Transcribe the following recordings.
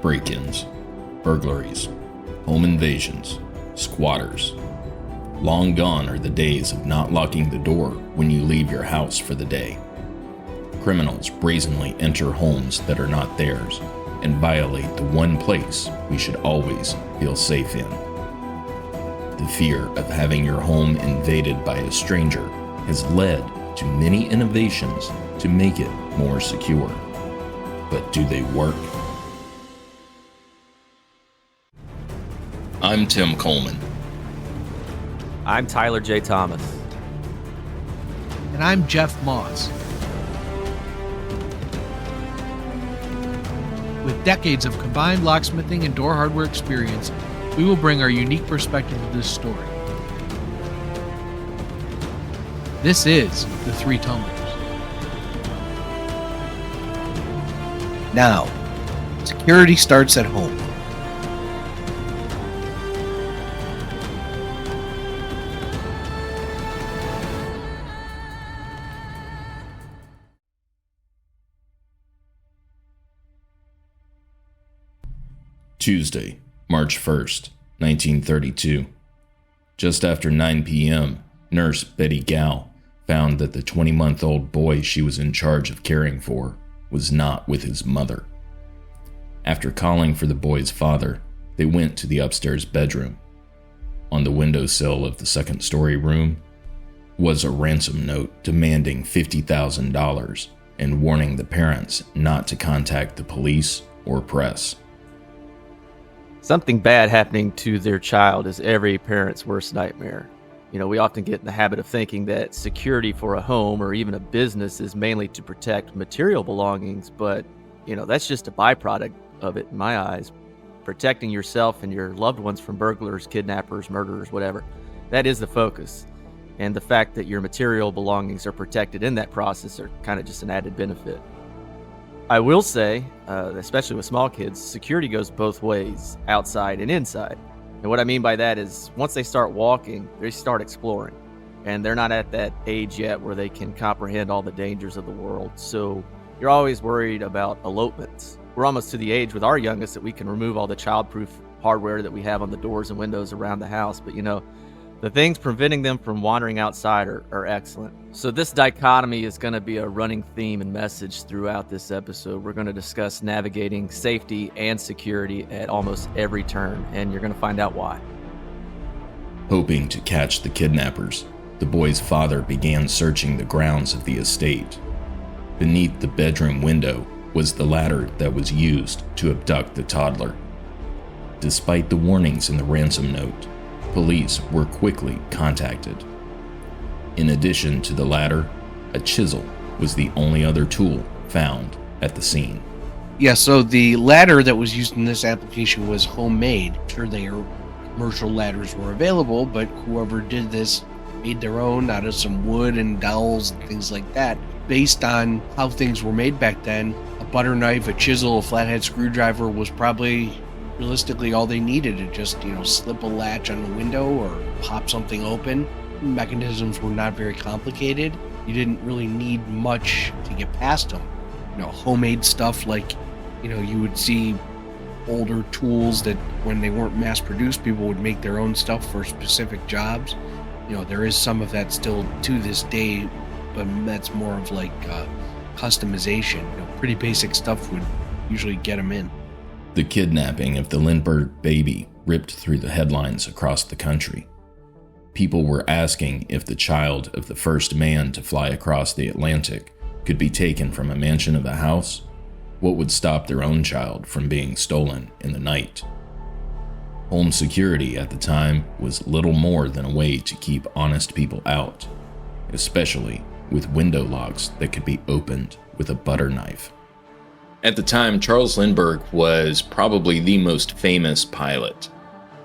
break-ins, burglaries, home invasions, squatters. Long gone are the days of not locking the door when you leave your house for the day. Criminals brazenly enter homes that are not theirs and violate the one place we should always feel safe in. The fear of having your home invaded by a stranger has led to many innovations to make it more secure. But do they work? I'm Tim Coleman. I'm Tyler J. Thomas. And I'm Jeff Moss. With decades of combined locksmithing and door hardware experience, we will bring our unique perspective to this story. This is the Three Tumblers. Now, security starts at home. Tuesday, March 1st, 1932. Just after 9 p.m., nurse Betty Gow found that the 20-month-old boy she was in charge of caring for was not with his mother. After calling for the boy's father, they went to the upstairs bedroom. On the windowsill of the second-story room was a ransom note demanding $50,000 and warning the parents not to contact the police or press. Something bad happening to their child is every parent's worst nightmare. We often get in the habit of thinking that security for a home or even a business is mainly to protect material belongings, but, that's just a byproduct of it in my eyes. Protecting yourself and your loved ones from burglars, kidnappers, murderers, whatever. That is the focus. And the fact that your material belongings are protected in that process are kind of just an added benefit. I will say, especially with small kids, security goes both ways, outside and inside. And what I mean by that is once they start walking, they start exploring. And they're not at that age yet where they can comprehend all the dangers of the world. So you're always worried about elopements. We're almost to the age with our youngest that we can remove all the childproof hardware that we have on the doors and windows around the house. But the things preventing them from wandering outside are excellent. So this dichotomy is going to be a running theme and message throughout this episode. We're going to discuss navigating safety and security at almost every turn, and you're going to find out why. Hoping to catch the kidnappers, the boy's father began searching the grounds of the estate. Beneath the bedroom window was the ladder that was used to abduct the toddler. Despite the warnings in the ransom note, police were quickly contacted. In addition to the ladder, a chisel was the only other tool found at the scene. Yeah, so the ladder that was used in this application was homemade. Sure, commercial ladders were available, but whoever did this made their own out of some wood and dowels and things like that. Based on how things were made back then, a butter knife, a chisel, a flathead screwdriver was probably realistically all they needed to just, slip a latch on the window or pop something open. Mechanisms were not very complicated. You didn't really need much to get past them. Homemade stuff like, you would see older tools that when they weren't mass produced, people would make their own stuff for specific jobs. There is some of that still to this day, but that's more of like customization. Pretty basic stuff would usually get them in. The kidnapping of the Lindbergh baby ripped through the headlines across the country. People were asking if the child of the first man to fly across the Atlantic could be taken from a mansion of a house. What would stop their own child from being stolen in the night? Home security at the time was little more than a way to keep honest people out, especially with window locks that could be opened with a butter knife. At the time, Charles Lindbergh was probably the most famous pilot.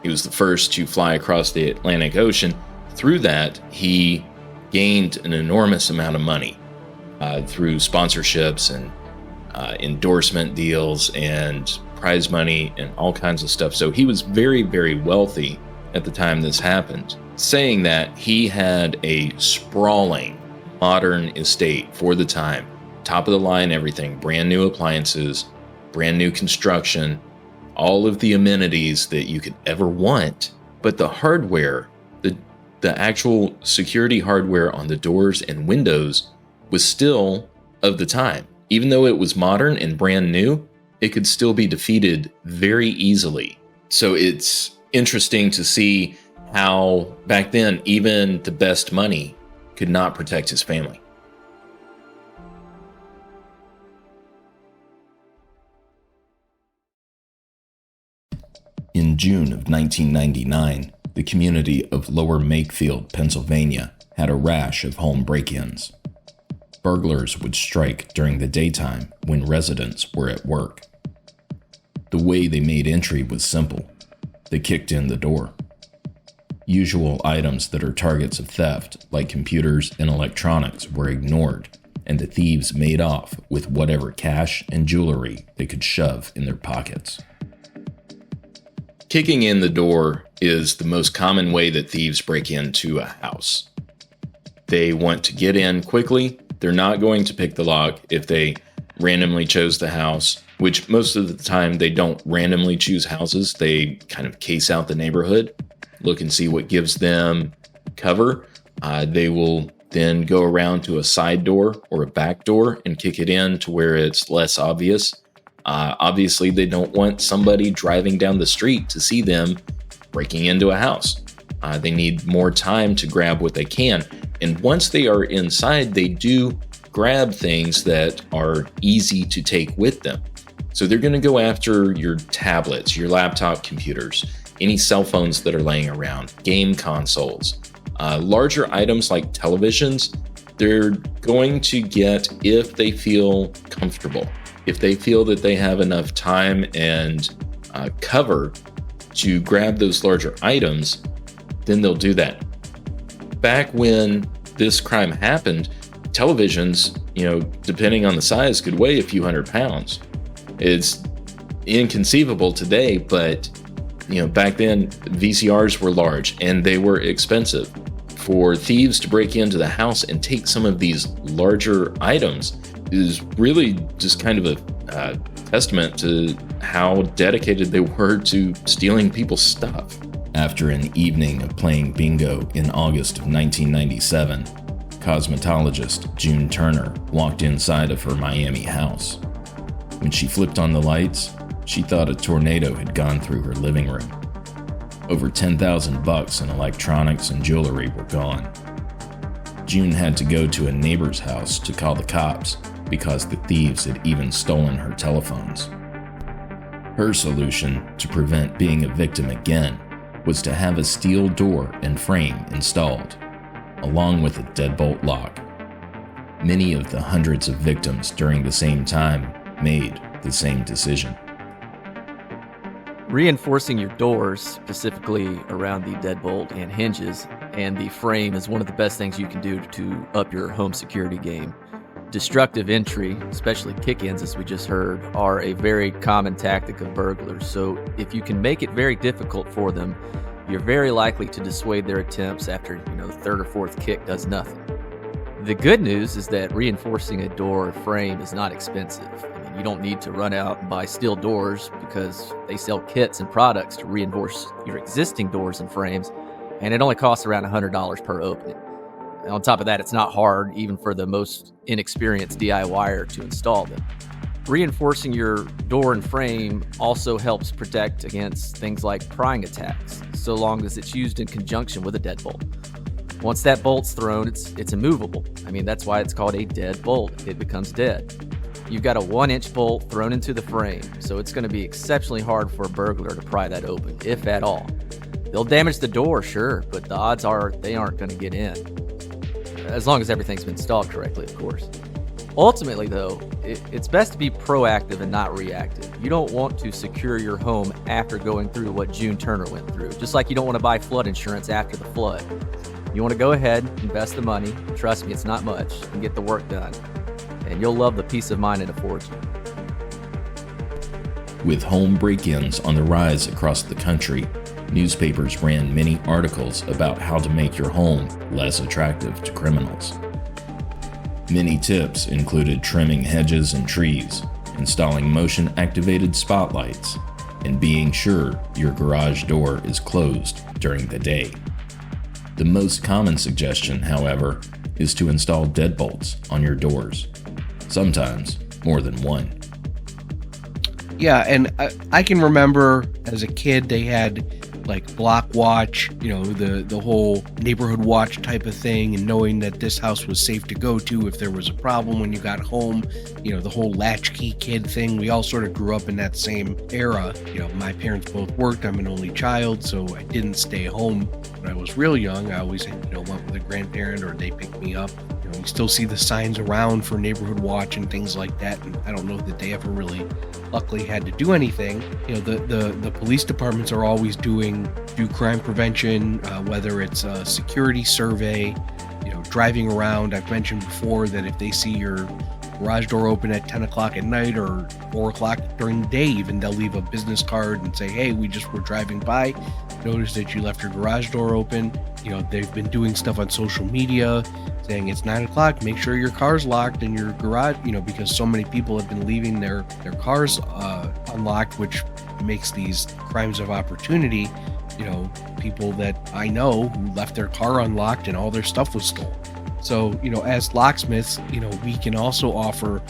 He was the first to fly across the Atlantic Ocean. Through that, he gained an enormous amount of money through sponsorships and endorsement deals and prize money and all kinds of stuff. So he was very, very wealthy at the time this happened. Saying that, he had a sprawling modern estate for the time. Top of the line, everything, brand new appliances, brand new construction, all of the amenities that you could ever want, but the hardware, the actual security hardware on the doors and windows was still of the time. Even though it was modern and brand new, it could still be defeated very easily. So it's interesting to see how back then, even the best money could not protect his family. In June of 1999, the community of Lower Makefield, Pennsylvania, had a rash of home break-ins. Burglars would strike during the daytime when residents were at work. The way they made entry was simple. They kicked in the door. Usual items that are targets of theft, like computers and electronics, were ignored, and the thieves made off with whatever cash and jewelry they could shove in their pockets. Kicking in the door is the most common way that thieves break into a house. They want to get in quickly. They're not going to pick the lock if they randomly chose the house, which most of the time they don't randomly choose houses. They kind of case out the neighborhood, look and see what gives them cover. They will then go around to a side door or a back door and kick it in to where it's less obvious. Obviously, they don't want somebody driving down the street to see them breaking into a house. They need more time to grab what they can. And once they are inside, they do grab things that are easy to take with them. So they're going to go after your tablets, your laptop computers, any cell phones that are laying around, game consoles, larger items like televisions. They're going to get if they feel comfortable. If they feel that they have enough time and cover to grab those larger items, then they'll do that. Back when this crime happened, televisions, depending on the size, could weigh a few hundred pounds. It's inconceivable today, but back then VCRs were large and they were expensive. For thieves to break into the house and take some of these larger items is really just kind of a testament to how dedicated they were to stealing people's stuff. After an evening of playing bingo in August of 1997, cosmetologist June Turner walked inside of her Miami house. When she flipped on the lights, she thought a tornado had gone through her living room. Over $10,000 in electronics and jewelry were gone. June had to go to a neighbor's house to call the cops because the thieves had even stolen her telephones. Her solution to prevent being a victim again was to have a steel door and frame installed, along with a deadbolt lock. Many of the hundreds of victims during the same time made the same decision. Reinforcing your doors, specifically around the deadbolt and hinges, and the frame is one of the best things you can do to up your home security game. Destructive entry, especially kick-ins as we just heard, are a very common tactic of burglars. So if you can make it very difficult for them, you're very likely to dissuade their attempts after, the third or fourth kick does nothing. The good news is that reinforcing a door or frame is not expensive. You don't need to run out and buy steel doors because they sell kits and products to reinforce your existing doors and frames, and it only costs around $100 per opening. And on top of that, it's not hard, even for the most inexperienced DIYer, to install them. Reinforcing your door and frame also helps protect against things like prying attacks, so long as it's used in conjunction with a deadbolt. Once that bolt's thrown, it's immovable. That's why it's called a deadbolt. It becomes dead. You've got a 1-inch bolt thrown into the frame, so it's going to be exceptionally hard for a burglar to pry that open, if at all. They'll damage the door, sure, but the odds are they aren't going to get in. As long as everything's been installed correctly, of course. Ultimately, though, it's best to be proactive and not reactive. You don't want to secure your home after going through what June Turner went through, just like you don't want to buy flood insurance after the flood. You want to go ahead, invest the money, trust me, it's not much, and get the work done. And you'll love the peace of mind it affords you. With home break-ins on the rise across the country, newspapers ran many articles about how to make your home less attractive to criminals. Many tips included trimming hedges and trees, installing motion-activated spotlights, and being sure your garage door is closed during the day. The most common suggestion, however, is to install deadbolts on your doors, sometimes more than one. Yeah, and I can remember as a kid they had like block watch, the whole neighborhood watch type of thing, and knowing that this house was safe to go to if there was a problem when you got home, the whole latchkey kid thing. We all sort of grew up in that same era. My parents both worked. I'm an only child, so I didn't stay home when I was real young. I always went with a grandparent or they picked me up. You still see the signs around for neighborhood watch and things like that, and I don't know that they ever really luckily had to do anything. The police departments are always do crime prevention, whether it's a security survey, driving around. I've mentioned before that if they see your garage door open at 10 o'clock at night or 4 o'clock during the day even, they'll leave a business card and say, hey, we just were driving by, noticed that you left your garage door open. They've been doing stuff on social media saying it's 9 o'clock, make sure your car's locked in your garage, because so many people have been leaving their cars unlocked, which makes these crimes of opportunity. People that I know who left their car unlocked and all their stuff was stolen. So, as locksmiths, we can also offer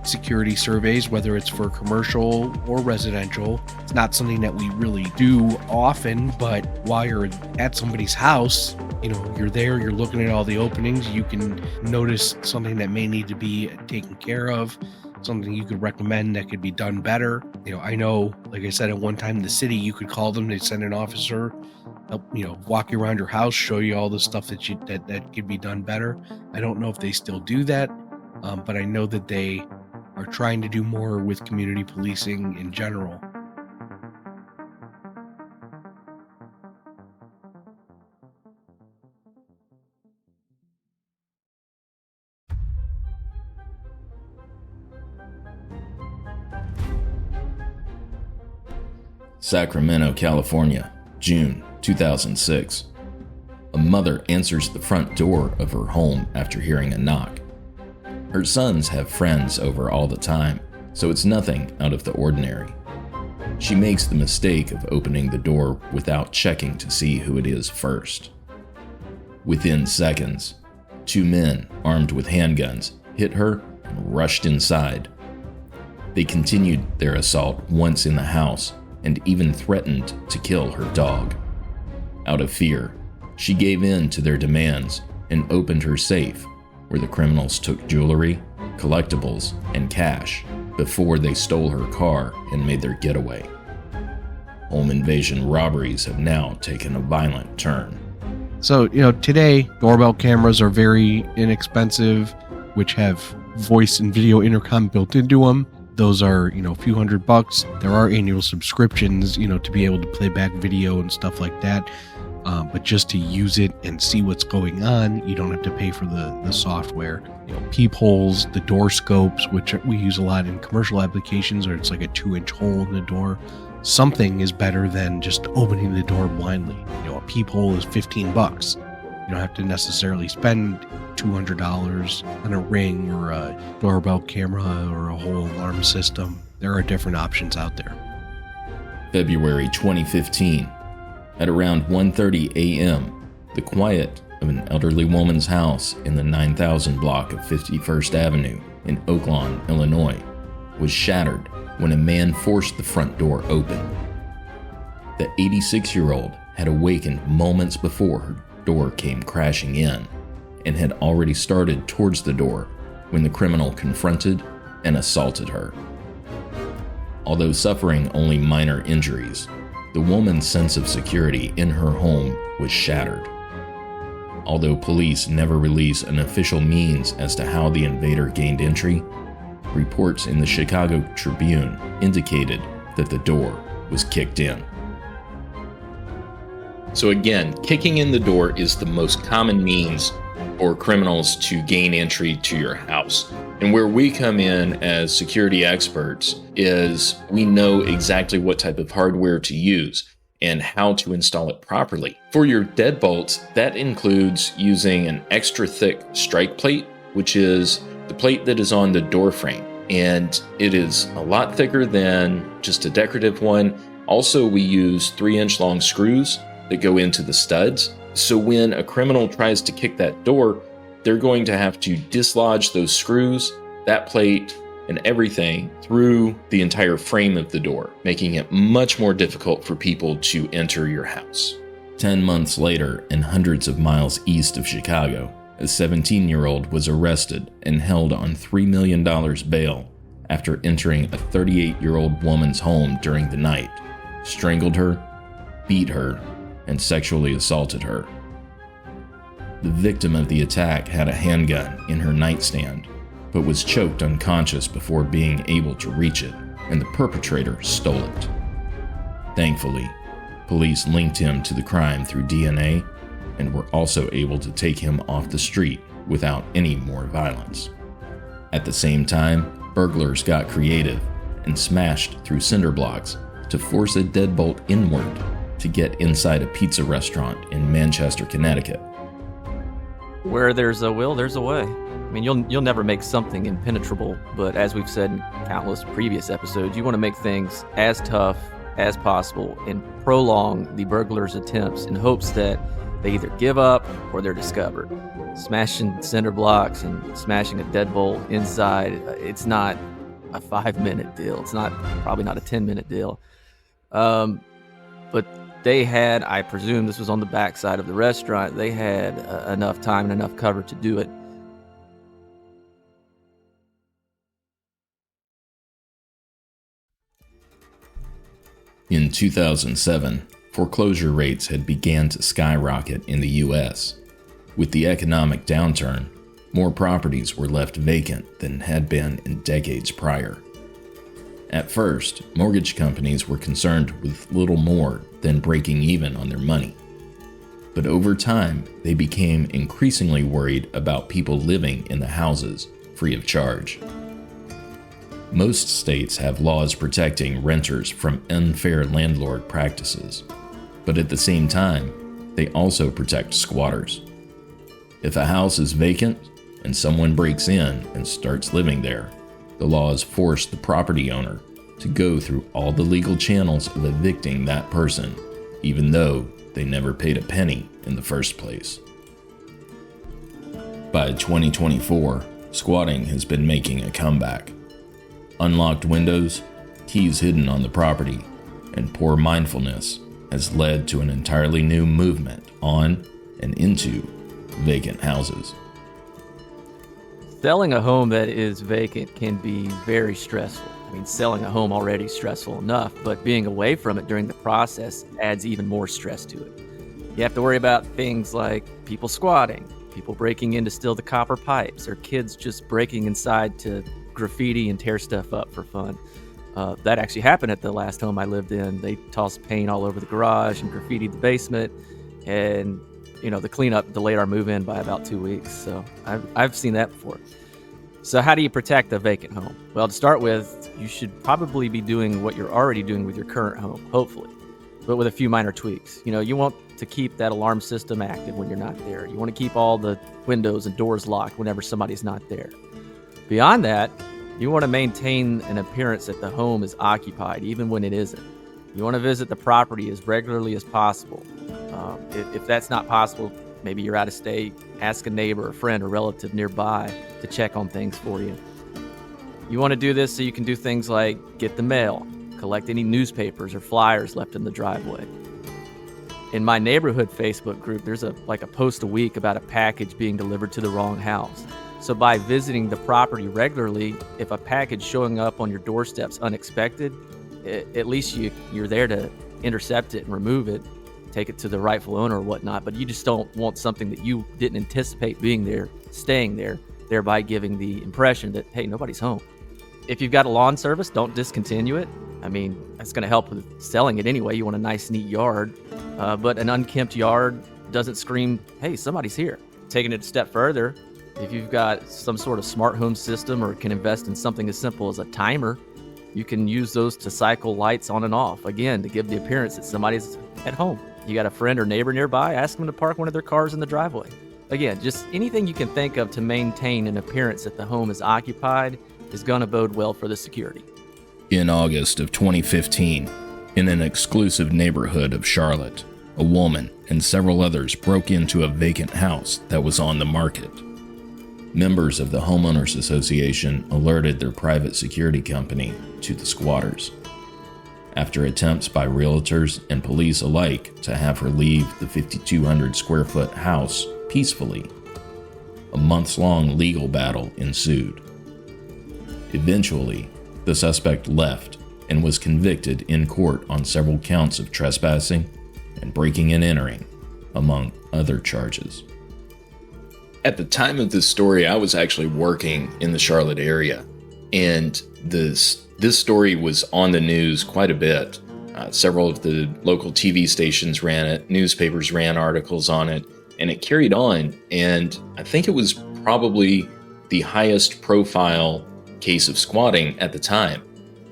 security surveys, whether it's for commercial or residential. It's not something that we really do often, but while you're at somebody's house, you're there, you're looking at all the openings, you can notice something that may need to be taken care of, something you could recommend that could be done better. I know, like I said, at one time in the city, you could call them, they'd send an officer, help, walk you around your house, show you all the stuff that could be done better. I don't know if they still do that, but I know that they are trying to do more with community policing in general. Sacramento, California, June 2006. A mother answers the front door of her home after hearing a knock. Her sons have friends over all the time, so it's nothing out of the ordinary. She makes the mistake of opening the door without checking to see who it is first. Within seconds, 2 men armed with handguns hit her and rushed inside. They continued their assault once in the house and even threatened to kill her dog. Out of fear, she gave in to their demands and opened her safe, where the criminals took jewelry, collectibles, and cash before they stole her car and made their getaway. Home invasion robberies have now taken a violent turn. So, today, doorbell cameras are very inexpensive, which have voice and video intercom built into them. Those are, a few $100. There are annual subscriptions, to be able to play back video and stuff like that. But just to use it and see what's going on, you don't have to pay for the software. Peepholes, the door scopes, which we use a lot in commercial applications, or it's like a 2-inch hole in the door. Something is better than just opening the door blindly. A peephole is $15. You don't have to necessarily spend $200 on a Ring or a doorbell camera or a whole alarm system. There are different options out there. February 2015. At around 1:30 a.m., the quiet of an elderly woman's house in the 9000 block of 51st Avenue in Oak Lawn, Illinois, was shattered when a man forced the front door open. The 86-year-old had awakened moments before her door came crashing in and had already started towards the door when the criminal confronted and assaulted her. Although suffering only minor injuries, the woman's sense of security in her home was shattered. Although police never release an official means as to how the invader gained entry, reports in the Chicago Tribune indicated that the door was kicked in. So again, kicking in the door is the most common means for criminals to gain entry to your house. And where we come in as security experts is we know exactly what type of hardware to use and how to install it properly. For your deadbolts, that includes using an extra thick strike plate, which is the plate that is on the door frame. And it is a lot thicker than just a decorative one. Also, we use 3-inch long screws that go into the studs. So when a criminal tries to kick that door, they're going to have to dislodge those screws, that plate, and everything through the entire frame of the door, making it much more difficult for people to enter your house. 10 months later, and hundreds of miles east of Chicago, a 17-year-old was arrested and held on $3 million bail after entering a 38-year-old woman's home during the night, strangled her, beat her, and sexually assaulted her. The victim of the attack had a handgun in her nightstand, but was choked unconscious before being able to reach it, and the perpetrator stole it. Thankfully, police linked him to the crime through DNA and were also able to take him off the street without any more violence. At the same time, burglars got creative and smashed through cinder blocks to force a deadbolt inward to get inside a pizza restaurant in Manchester, Connecticut. Where there's a will, there's a way. I mean, you'll never make something impenetrable, but as we've said in countless previous episodes, you want to make things as tough as possible and prolong the burglar's attempts in hopes that they either give up or they're discovered. Smashing cinder blocks and smashing a deadbolt inside, it's not a 5-minute deal. It's probably not a 10-minute deal. But they had, I presume this was on the backside of the restaurant, they had enough time and enough cover to do it. In 2007, foreclosure rates had begun to skyrocket in the U.S. With the economic downturn, more properties were left vacant than had been in decades prior. At first, mortgage companies were concerned with little more than breaking even on their money. But over time, they became increasingly worried about people living in the houses free of charge. Most states have laws protecting renters from unfair landlord practices, but at the same time, they also protect squatters. If a house is vacant and someone breaks in and starts living there, the laws force the property owner to go through all the legal channels of evicting that person, even though they never paid a penny in the first place. By 2024, squatting has been making a comeback. Unlocked windows, keys hidden on the property, and poor mindfulness has led to an entirely new movement on and into vacant houses. Selling a home that is vacant can be very stressful. I mean, selling a home already is stressful enough, but being away from it during the process adds even more stress to it. You have to worry about things like people squatting, people breaking in to steal the copper pipes, or kids just breaking inside to graffiti and tear stuff up for fun. That actually happened at the last home I lived in. They tossed paint all over the garage and graffitied the basement, and the cleanup delayed our move-in by about 2 weeks. So I've seen that before. So how do you protect a vacant home? Well, to start with, you should probably be doing what you're already doing with your current home, hopefully, but with a few minor tweaks. You want to keep that alarm system active when you're not there. You want to keep all the windows and doors locked whenever somebody's not there. Beyond that, you want to maintain an appearance that the home is occupied, even when it isn't. You want to visit the property as regularly as possible. If that's not possible, maybe you're out of state, ask a neighbor, a friend, or relative nearby to check on things for you. You want to do this so you can do things like get the mail, collect any newspapers or flyers left in the driveway. In my neighborhood Facebook group, there's a post a week about a package being delivered to the wrong house. So by visiting the property regularly, if a package showing up on your doorstep's unexpected, at least you're there to intercept it and remove it, take it to the rightful owner or whatnot, but you just don't want something that you didn't anticipate being there, staying there, thereby giving the impression that, hey, nobody's home. If you've got a lawn service, don't discontinue it. I mean, that's going to help with selling it anyway. You want a nice, neat yard, but an unkempt yard doesn't scream, hey, somebody's here. Taking it a step further, if you've got some sort of smart home system or can invest in something as simple as a timer, you can use those to cycle lights on and off, again, to give the appearance that somebody's at home. You got a friend or neighbor nearby, ask them to park one of their cars in the driveway. Again, just anything you can think of to maintain an appearance that the home is occupied is going to bode well for the security. In August of 2015, In an exclusive neighborhood of Charlotte, a woman and several others broke into a vacant house that was on the market. Members of the Homeowners Association alerted their private security company to the squatters. After attempts by realtors and police alike to have her leave the 5,200 square foot house peacefully, a months-long legal battle ensued. Eventually, the suspect left and was convicted in court on several counts of trespassing and breaking and entering, among other charges. At the time of this story, I was actually working in the Charlotte area, and this story was on the news quite a bit. Several of the local TV stations ran it, newspapers ran articles on it, and it carried on, and I think it was probably the highest profile case of squatting at the time,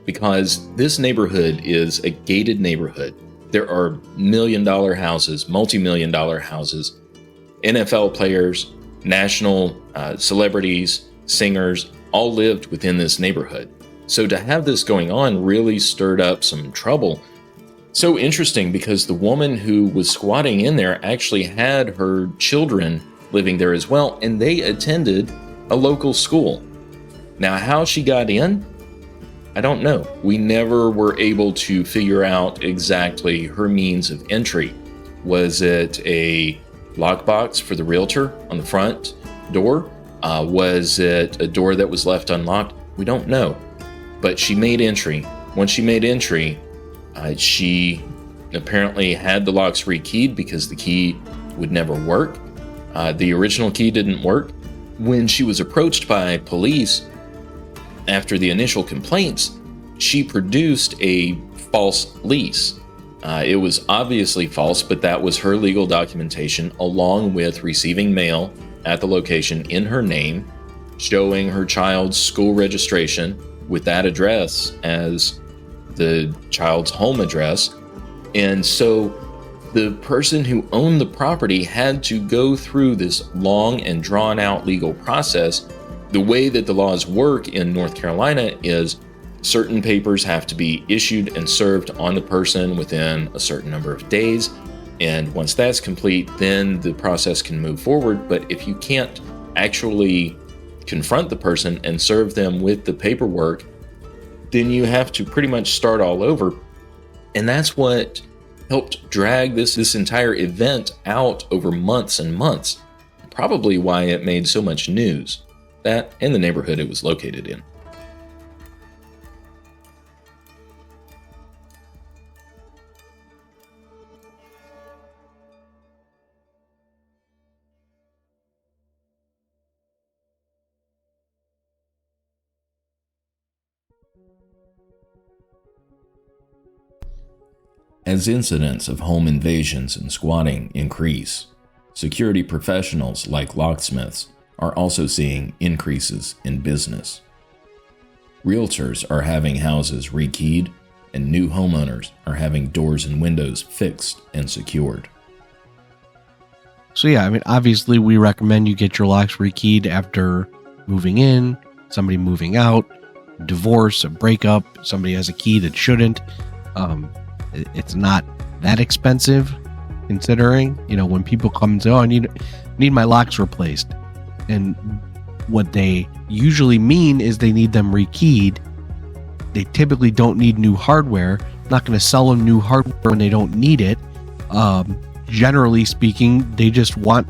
because this neighborhood is a gated neighborhood. There are million-dollar houses, multi-million-dollar houses, NFL players, national celebrities, singers, all lived within this neighborhood. So to have this going on really stirred up some trouble. So interesting, because the woman who was squatting in there actually had her children living there as well, and they attended a local school. Now, how she got in, I don't know. We never were able to figure out exactly her means of entry. Was it a lockbox for the realtor on the front door? Was it a door that was left unlocked? We don't know. But she made entry. Once she made entry, she apparently had the locks rekeyed because the key would never work. The original key didn't work. When she was approached by police after the initial complaints, she produced a false lease. It was obviously false, but that was her legal documentation, along with receiving mail at the location in her name, showing her child's school registration with that address as the child's home address. And so the person who owned the property had to go through this long and drawn out legal process. The way that the laws work in North Carolina is certain papers have to be issued and served on the person within a certain number of days. And once that's complete, then the process can move forward. But if you can't actually confront the person and serve them with the paperwork, then you have to pretty much start all over. And that's what helped drag this entire event out over months and months. Probably why it made so much news. That and the neighborhood it was located in. As incidents of home invasions and squatting increase, security professionals like locksmiths are also seeing increases in business. Realtors are having houses rekeyed, and new homeowners are having doors and windows fixed and secured. So yeah, I mean, obviously we recommend you get your locks rekeyed after moving in, somebody moving out, divorce, a breakup, somebody has a key that shouldn't. It's not that expensive, considering, when people come and say, "Oh, I need my locks replaced," and what they usually mean is they need them rekeyed. They typically don't need new hardware. I'm not going to sell them new hardware when they don't need it. Generally speaking, they just want,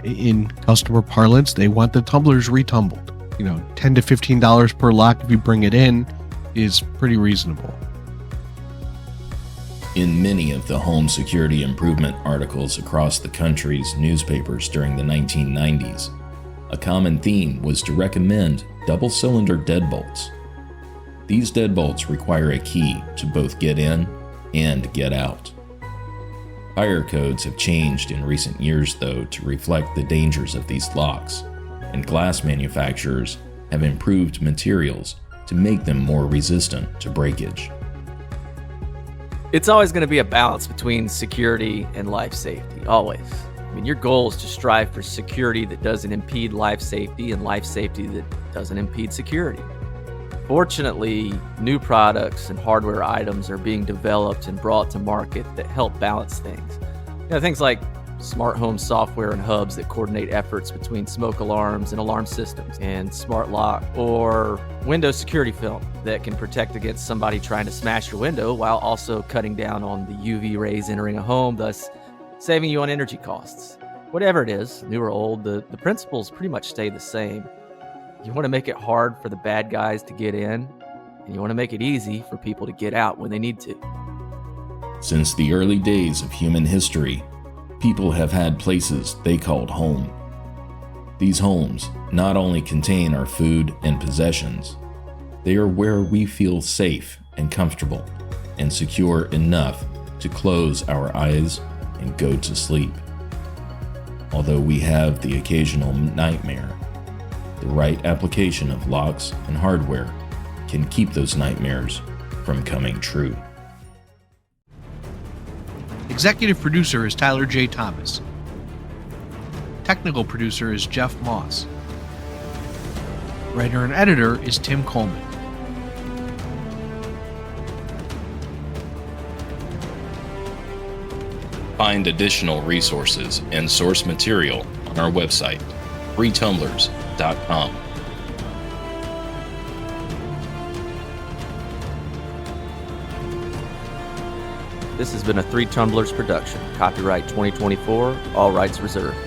in customer parlance, they want the tumblers retumbled. $10 to $15 per lock if you bring it in is pretty reasonable. In many of the home security improvement articles across the country's newspapers during the 1990s, a common theme was to recommend double-cylinder deadbolts. These deadbolts require a key to both get in and get out. Fire codes have changed in recent years, though, to reflect the dangers of these locks, and glass manufacturers have improved materials to make them more resistant to breakage. It's always going to be a balance between security and life safety, always. I mean, your goal is to strive for security that doesn't impede life safety and life safety that doesn't impede security. Fortunately, new products and hardware items are being developed and brought to market that help balance things. Things like smart home software and hubs that coordinate efforts between smoke alarms and alarm systems, and smart lock or window security film that can protect against somebody trying to smash your window while also cutting down on the UV rays entering a home, thus saving you on energy costs. Whatever it is, new or old, the principles pretty much stay the same. You want to make it hard for the bad guys to get in, and you want to make it easy for people to get out when they need to. Since the early days of human history, people have had places they called home. These homes not only contain our food and possessions, they are where we feel safe and comfortable and secure enough to close our eyes and go to sleep. Although we have the occasional nightmare, the right application of locks and hardware can keep those nightmares from coming true. Executive producer is Tyler J. Thomas. Technical producer is Jeff Moss. Writer and editor is Tim Coleman. Find additional resources and source material on our website, threetumblers.com. This has been a Three Tumblers production. Copyright 2024, all rights reserved.